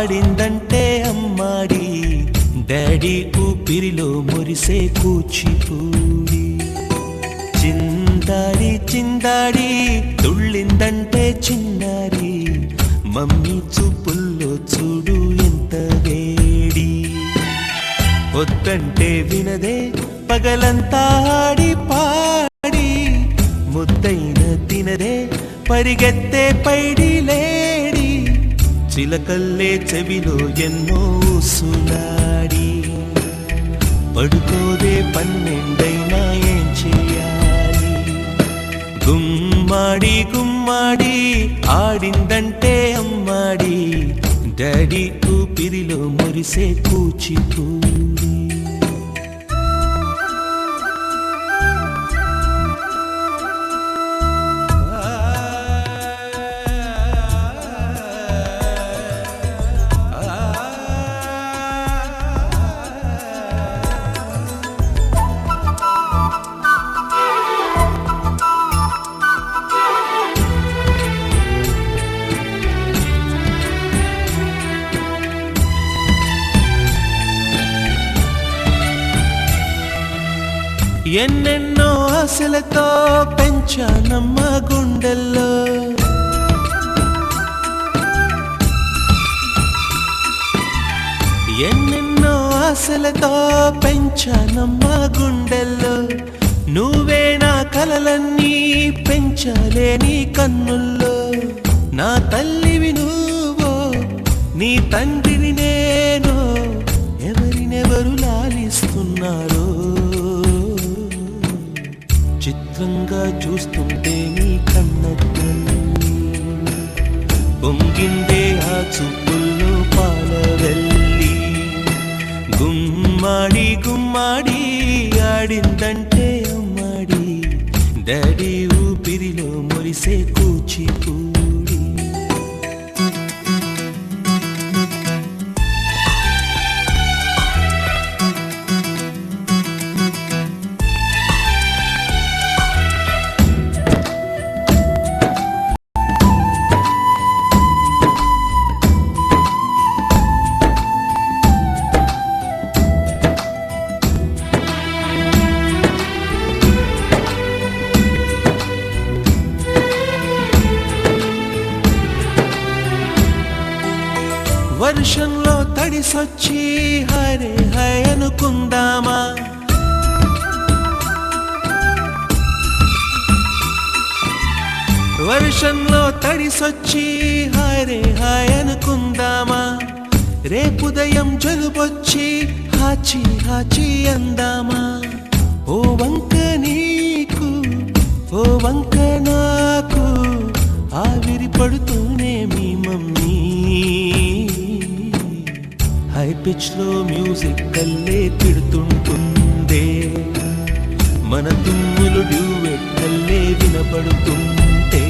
ఆడిందంటే అమ్మాడి daddy ఊపిరిలో మురిసే కూచిపూడి చిందాడి చిందాడి తుళ్ళిందంటే చిన్నారి మమ్మీ చూపుల్లో చూడు ఎంత వేడి వద్దంటే వినదే పగలంతా ఆడి పాడి ముద్దైన తినదే పరిగెత్తే పైడి లేడి చిలకల్లే చెవిలో ఎన్నో సులాడి పడుకోదే పన్నెండైనా ఏం చేయాలి గుమ్మాడి గుమ్మాడి ఆడిందంటే అమ్మాడి డాడీ ఊపిరిలో మురిసే కూచిపూడి ఎన్నెన్నో ఆశలతో పెంచానమ్మ గుండెల్లో ఎన్నెన్నో ఆశలతో పెంచానమ్మ గుండెల్లో నువ్వే నా కలలన్నీ పెంచాలే నీ కన్నుల్లో నా తల్లివి నువ్వో నీ తండ్రిని నేను ఎవరినెవరు లాలిస్తున్నారో చిత్రంగా చూస్తుంటే నీ కన్నతల్లి పొంగిందే ఆ చూపుల్లో పాలవెల్లి గుమ్మాడి గుమ్మాడి ఆడిందంటే అమ్మాడి డాడీ ఊపిరిలో మురిసే కూచిపూడి వర్షంలో తడిసొచ్చి హరే హై అనుకుందామా వర్షంలో తడిసొచ్చి హరే హై అనుకుందామా రేపుదయం జలుబొచ్చి హాచి హాచి అందామా ఓ వంక నీకు ఓ వంక నాకు ఆవిరి పడుతూనే మీ మమ్మీ హై పిచ్ లో మ్యూజిక్ కల్లే తిడుతుంటుందే మన తుమ్ములు డ్యూయెట్ కల్లే వినపడుతుంటే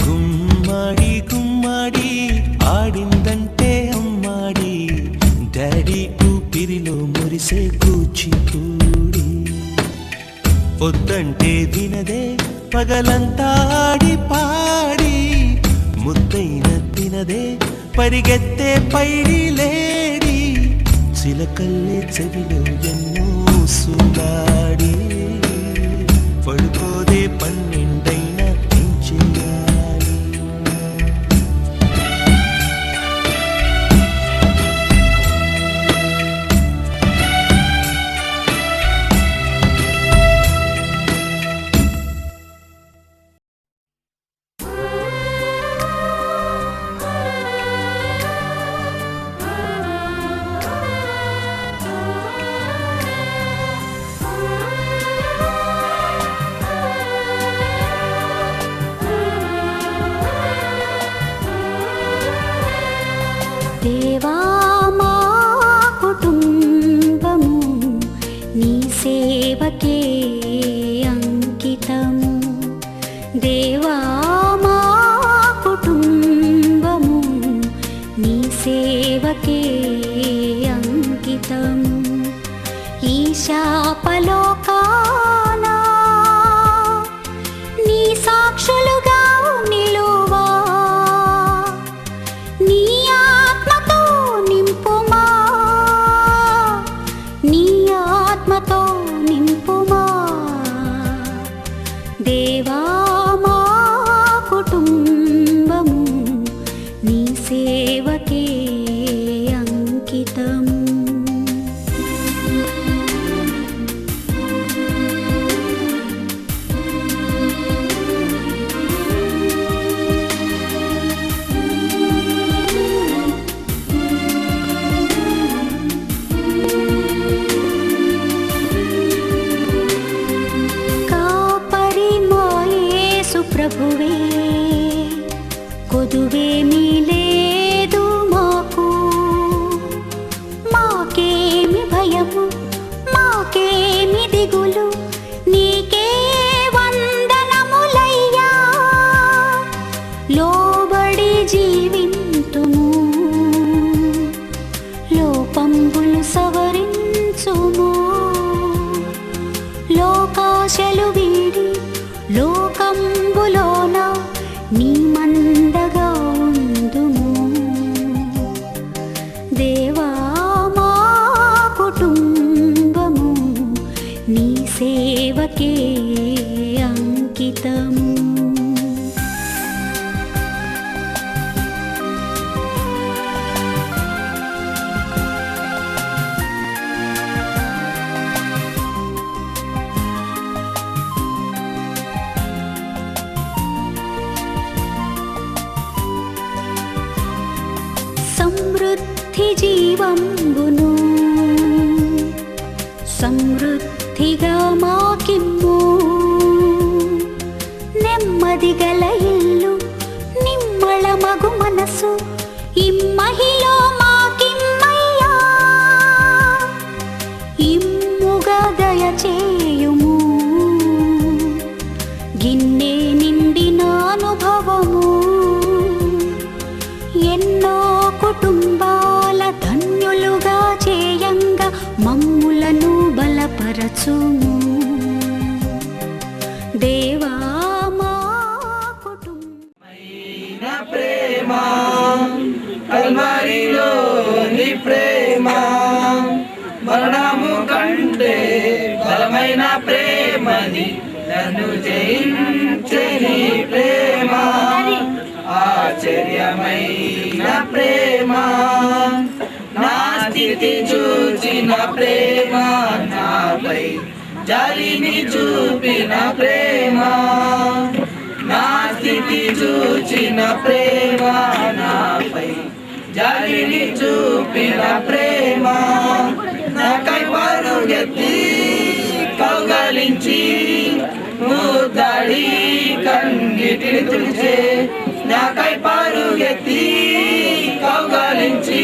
గుమ్మాడి గుమ్మాడి ఆడిందంటే అమ్మాడి డాడీ ఊపిరిలో మురిసే కూచిపూడి వద్దంటే వినదే పగలంతా ఆడి పాడి ముద్దైన తినదే పరిగెత్తే పైడి లేడి చిలకల్లే చెవిలో ఎన్నో సులాడి పడుకోదే పన్నెండైనా ఏం చేయాలి దేవా మా కుటుంబము నీ సేవకే అంకితము దేవా మా కుటుంబము నీ సేవకే అంకితము ఈ శాపలోకానా నీ సాక్షులుగా నిలువా నీ ఆత్మ కరుణతో నింపుమా దేవా మా కుటుంబము నీ సేవకే అంకితము. ప్రభువే కొదువేమీ లేదు మాకు, మాకేమి భయము మాకేమి దిగులు, నీకే వందనములయ్యా. లోబడి జీవింతుము లోపంబులు సవరించుము, లోకాశలు వీడి లోకంబులోన నీ మందగా ఉందుము. దేవా మా కుటుంబము నీ సేవకే అంకితము. సమృద్ధి జీవంబును సమృద్ధిగా మాకిమ్ము, నెమ్మది గల ఇల్లు నిమ్మళ మగు మనసు ఇమ్మహిలో మాకిమ్మయ్యా. ఇమ్ముగా దయచేయుము గిన్నె నిండిన అనుభవము, ఎన్నో కుటుంబాల ధన్యులుగా చేయంగా మమ్ములను బలపరచుము. దేవా మా కుటుంబమైన ప్రేమ కల్వరిలోని ప్రేమ, మరణము కంటే బలమైన ప్రేమది, నన్ను జయించే నీ ప్రేమ ఆశ్చర్యమైన ప్రేమ. నా స్థితి చూచిన ప్రేమ, నాపై జాలిని చూపిన ప్రేమ. నా స్థితి చూచిన ప్రేమ, నాపై జాలిని చూపిన ప్రేమ. నాకై పరుగెత్తి కౌగలించి ముద్దాడి కన్నీటిని తుడిచే, నాకై పరుగెత్తి కౌగలించి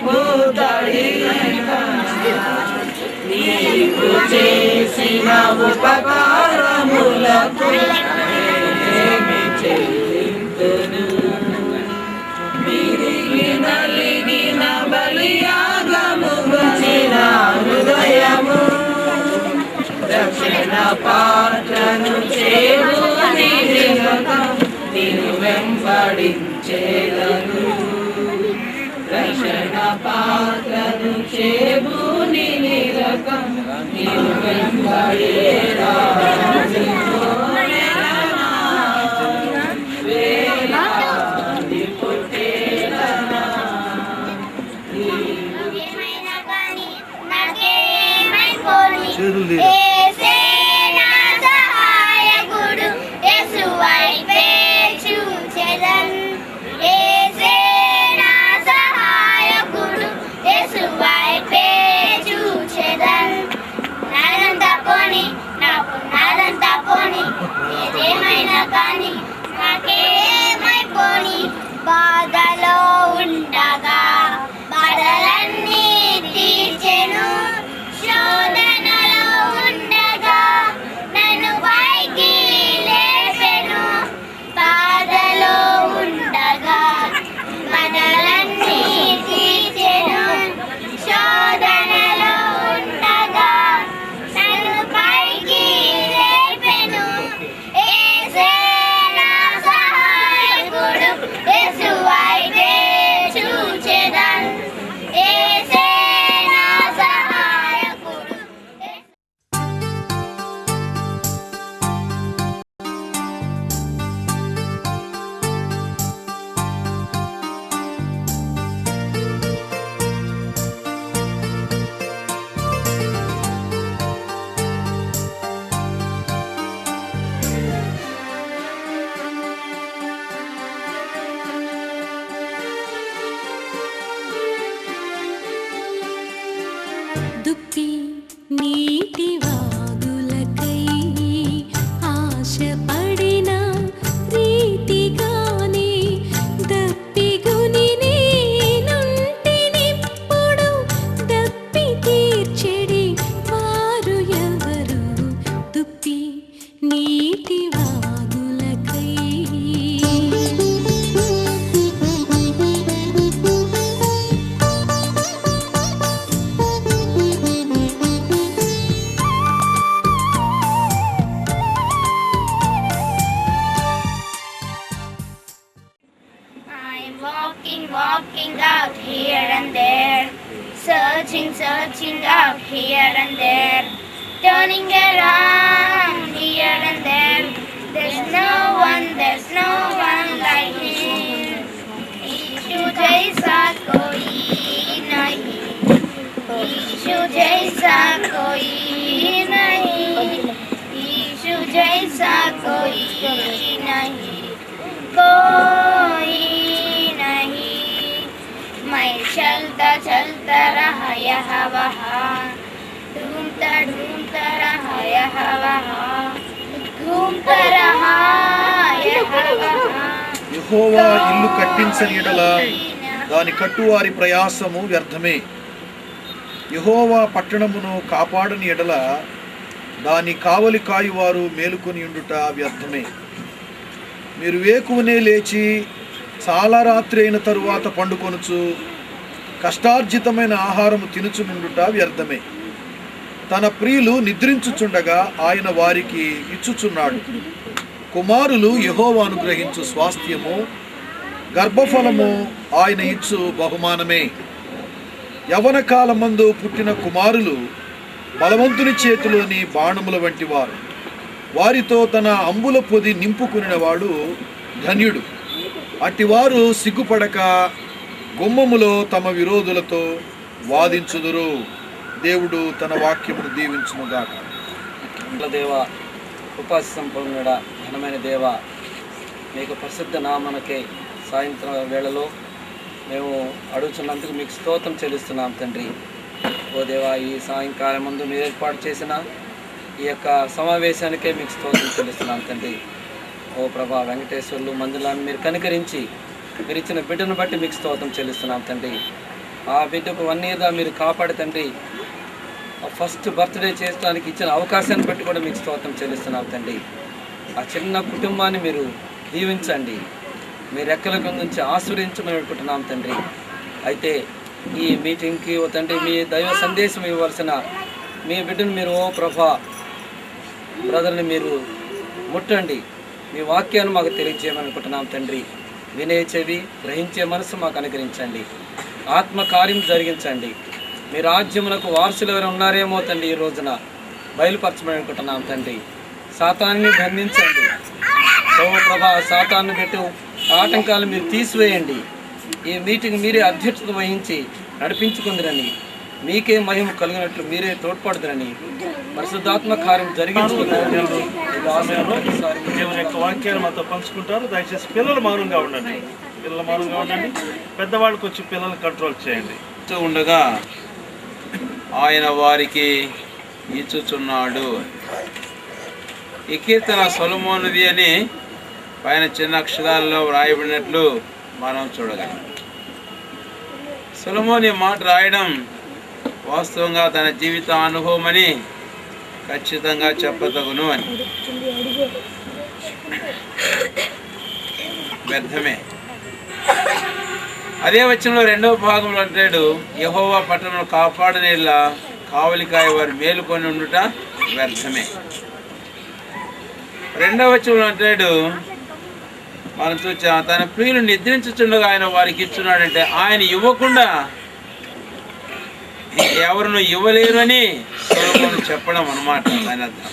ముద్దాడి నీవు చేసిన ఉపకారములకు ఏమి చెల్లింతును. విరిగి నలిగిన బలియాగముచిన హృదయము, రక్షణ పాత్రను చేరు నిన్ను వెంబడించేదను. రక్షణ పాత్రను చేరు నిరకం నిన్ను వెంబడేరా. బాధలో ఉండగా బాధలన్నీ తీర్చెను, శోధనలో ఉండ దుప్పి నీటి వాగులకై ఆశపడిన రీతిగానే దప్పిగుని నేనుంటినిప్పుడు దప్పి తీర్చెడి వారు ఎవరు దుప్పి నీటి వాగులకై. I'm walking out here and there, searching out here and there, turning around here and there. There's no one like him. Ishu जैसा कोई नहीं, ईशु जैसा कोई नहीं, ईशु जैसा कोई नहीं, कोई नहीं. मैं चलता रहा यहाँ वहाँ, ढूंढता रहा यहाँ वहाँ, घूमता रहा यहाँ वहाँ. యెహోవా ఇల్లు కట్టించని ఎడల దాని కట్టువారి ప్రయాసము వ్యర్థమే. యెహోవా పట్టణమును కాపాడని ఎడల దాని కావలి కాయువారు మేలుకొని ఉండుట వ్యర్థమే. మీరు వేకువనే లేచి చాలా రాత్రి అయిన తరువాత పండుకొనుచు కష్టార్జితమైన ఆహారము తినుచునుండుట వ్యర్థమే. తన ప్రియులు నిద్రించుచుండగా ఆయన వారికి ఇచ్చుచున్నాడు. కుమారులు యెహోవా అనుగ్రహించు స్వాస్థ్యము, గర్భఫలము ఆయన ఇచ్చు బహుమానమే. యవన కాలమందు పుట్టిన కుమారులు బలవంతుని చేతిలోని బాణముల వంటి వారు. వారితో తన అంబుల పొది నింపుకునినవాడు ధన్యుడు. అటివారు సిగ్గుపడక గుమ్మములో తమ విరోధులతో వాదించుదురు. దేవుడు తన వాక్యమును దీవించునుగాక. దేవ, ఉపాసి సంపన్నుడ, ఘనమైన దేవ, మీకు ప్రసిద్ధ నామనకే సాయంత్రం వేళలో మేము అడుగుతున్నందుకు మీకు స్తోత్రం చెల్లిస్తున్నాం తండ్రి. ఓ దేవా, ఈ సాయంకాలం ముందు మీరు ఏర్పాటు చేసిన ఈ యొక్క సమావేశానికే మీకు స్తోత్రం చెల్లిస్తున్నాం తండ్రి. ఓ ప్రభా, వెంకటేశ్వర్లు మందులాన్ని మీరు కనికరించి మీరు ఇచ్చిన బిడ్డను బట్టి మీకు స్తోత్రం చెల్లిస్తున్నాం తండ్రి. ఆ బిడ్డకు 1 year మీరు కాపాడి తండ్రి, ఫస్ట్ బర్త్డే చేయడానికి ఇచ్చిన అవకాశాన్ని బట్టి కూడా మీకు స్తోత్రం చెల్లిస్తున్నాం తండ్రి. ఆ చిన్న కుటుంబాన్ని మీరు దీవించండి, మీ రెక్కల కింద నుంచి ఆశీర్వదించమని అనుకుంటున్నాం తండ్రి. అయితే ఈ మీటింగ్కి ఓ తండ్రి మీ దైవ సందేశం ఇవ్వవలసిన మీ బిడ్డను మీరు ఓ ప్రభా బ్రదర్ని మీరు ముట్టండి, మీ వాక్యాన్ని మాకు తెలియజేయమని అనుకుంటున్నాం తండ్రి. వినే చెవి, గ్రహించే మనసు మాకు అనుగ్రహించండి, ఆత్మకార్యం జరిగించండి. మీ రాజ్యమునకు వారసులు ఎవరు ఉన్నారేమో తండ్రి ఈ రోజున బయలుపరచమని అనుకుంటున్నాం తండ్రి. సాతాన్ని బంధించండి ఓ ప్రభా, సాతాన్ని పెట్టి ఆటంకాలు మీరు తీసివేయండి. ఈ మీటింగ్ మీరే అధ్యక్షత వహించి నడిపించుకుందరని, మీకే మహిమ కలిగినట్లు మీరే తోడ్పడుదరని పరిశుద్ధాత్మ కార్యం జరిగించుకున్నారు. దేవుని యొక్క వాక్యాన్ని మాతో పంచుకుంటారు. దయచేసి పిల్లలు మౌనంగా ఉండండి, పెద్దవాళ్ళకి వచ్చి పిల్లల్ని కంట్రోల్ చేయండి. ఉండగా ఆయన వారికి ఇచ్చుచున్నాడు. ఈ కీర్తన సొలొమోనుది అని పైన చిన్న అక్షరాల్లో వ్రాయబడినట్లు మనం చూడగలం. సొలొమోను ఈ మాట రాయడం వాస్తవంగా తన జీవిత అనుభవం అని ఖచ్చితంగా చెప్పదగును అని. వ్యర్థమే. అదే వచనంలో 2వ భాగంలో అంటాడు, యెహోవా పట్టణం కాపాడనేలా కావలికాయ వారు మేలుకొని ఉండుట వ్యర్థమే. 2వ వచనంలో అంటాడు, మనం చూచాం, తన ప్రియులు నిద్రించుచుండగా ఆయన వారికి ఇచ్చున్నాడంటే ఆయన ఇవ్వకుండా ఎవరిని ఇవ్వలేరు అని సొలొమోను చెప్పడం అన్నమాట ఆయన అర్థం.